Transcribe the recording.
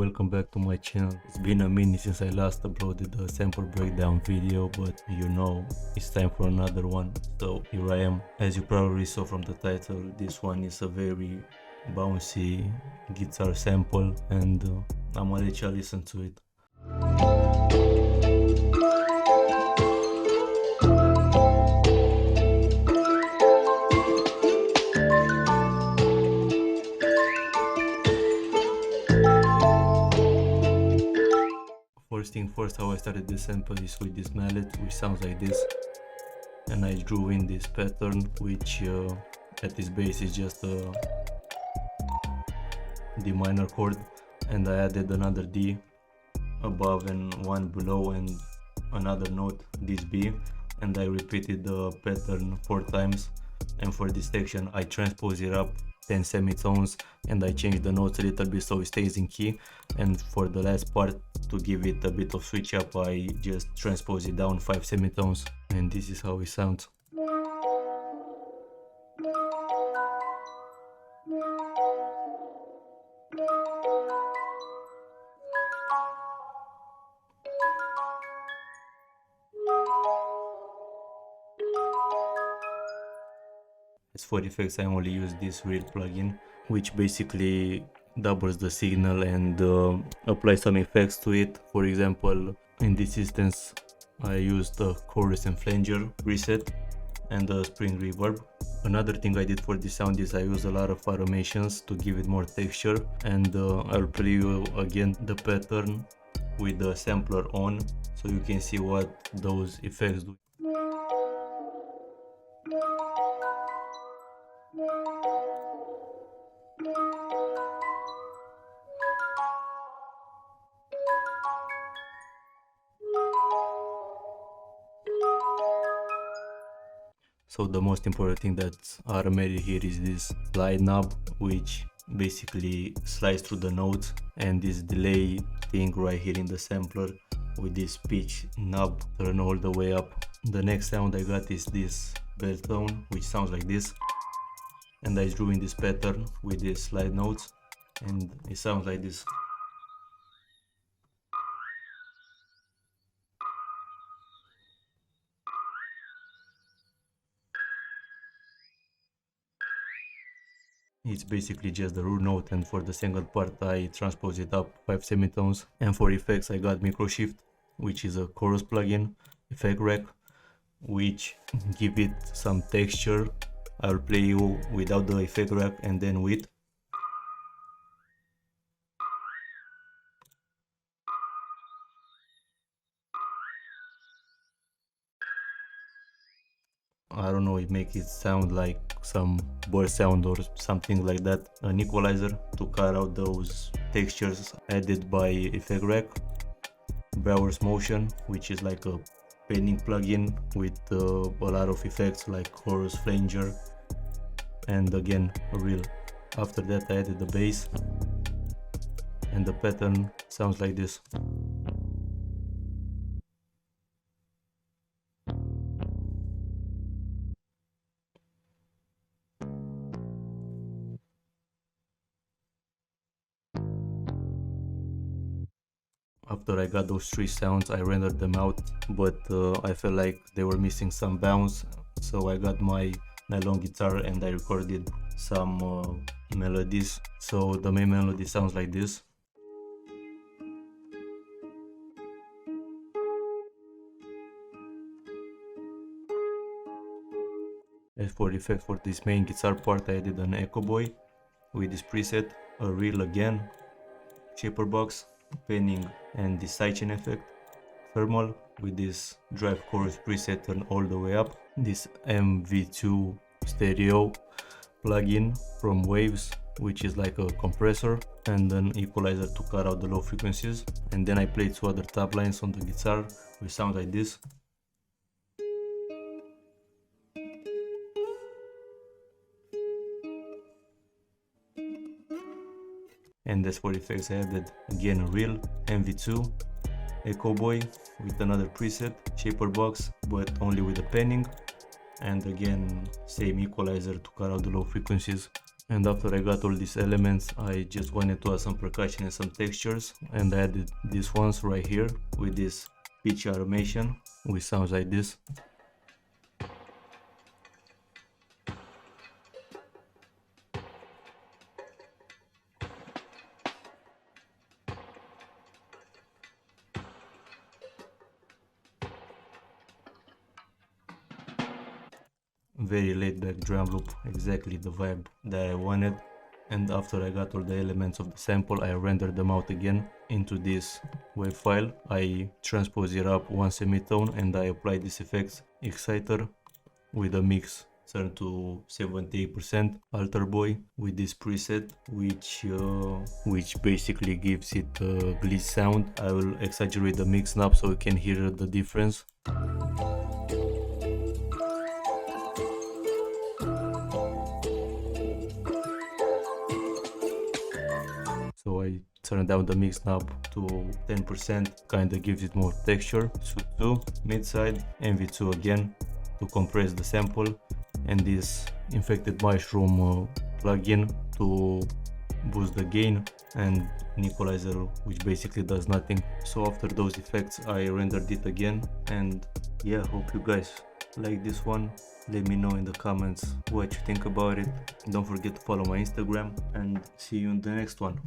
welcome back to my channel. It's been a minute since I last uploaded a sample breakdown video, but you know, it's time for another one. So here I am. As you probably saw from the title, this one is a very bouncy guitar sample, and I'm gonna let you listen to it. First thing first, how I started this sample is with this mallet, which sounds like this, and I drew in this pattern, which at its base is just a D minor chord, and I added another D above and one below and another note, this B, and I repeated the pattern 4 times. And for this section I transpose it up 10 semitones and I change the notes a little bit so it stays in key. And for the last part, to give it a bit of switch up, I just transpose it down 5 semitones, and this is how it sounds. As for effects, I only use this real plugin, which basically doubles the signal and applies some effects to it. For example, in this instance, I used the chorus and flanger preset and the spring reverb. Another thing I did for this sound is I used a lot of automations to give it more texture, and I'll play you again the pattern with the sampler on so you can see what those effects do. So the most important thing that's automated here is this slide knob, which basically slides through the notes, and this delay thing right here in the sampler with this pitch knob turn all the way up. The next sound I got is this Belltone, which sounds like this, and I drew in this pattern with these slide notes, and it sounds like this. It's basically just the root note, and for the second part I transpose it up 5 semitones. And for effects I got Microshift, which is a chorus plugin, effect rack, which give it some texture. I'll play you without the effect rack and then with. I don't know, it makes it sound like some bird sound or something like that. An equalizer to cut out those textures added by effect rack. Browers Motion, which is like a panning plugin with a lot of effects like chorus, flanger, and again a reel. After that I added the bass, and the pattern sounds like this. After I got those 3 sounds, I rendered them out, but I felt like they were missing some bounce, so I got my nylon guitar and I recorded some melodies. So the main melody sounds like this. As for the effect for this main guitar part, I did an echo boy with this preset, a reel again, shaper box, panning, and this sidechain effect, thermal with this drive chorus preset turned all the way up, this MV2 stereo plugin from Waves, which is like a compressor, and an equalizer to cut out the low frequencies. And then I played 2 other top lines on the guitar which sound like this. And as for effects, I added again a reel, MV2, Echo Boy with another preset, shaper box, but only with the panning, and again same equalizer to cut out the low frequencies. And after I got all these elements, I just wanted to add some percussion and some textures, and I added these ones right here with this pitch automation, which sounds like this. Very laid back drum loop, exactly the vibe that I wanted. And after I got all the elements of the sample, I rendered them out again into this wave file. I transpose it up one semitone and I applied this effects exciter with a mix turned to 78% alter boy with this preset, which basically gives it a glitch sound. I will exaggerate the mix knob so you can hear the difference. So I turn down the mix knob to 10%, kinda gives it more texture. SU2, mid side, MV2 again to compress the sample, and this infected mushroom plugin to boost the gain, and an equalizer which basically does nothing. So after those effects I rendered it again, and yeah, hope you guys like this one. Let me know in the comments what you think about it. Don't forget to follow my Instagram, and see you in the next one.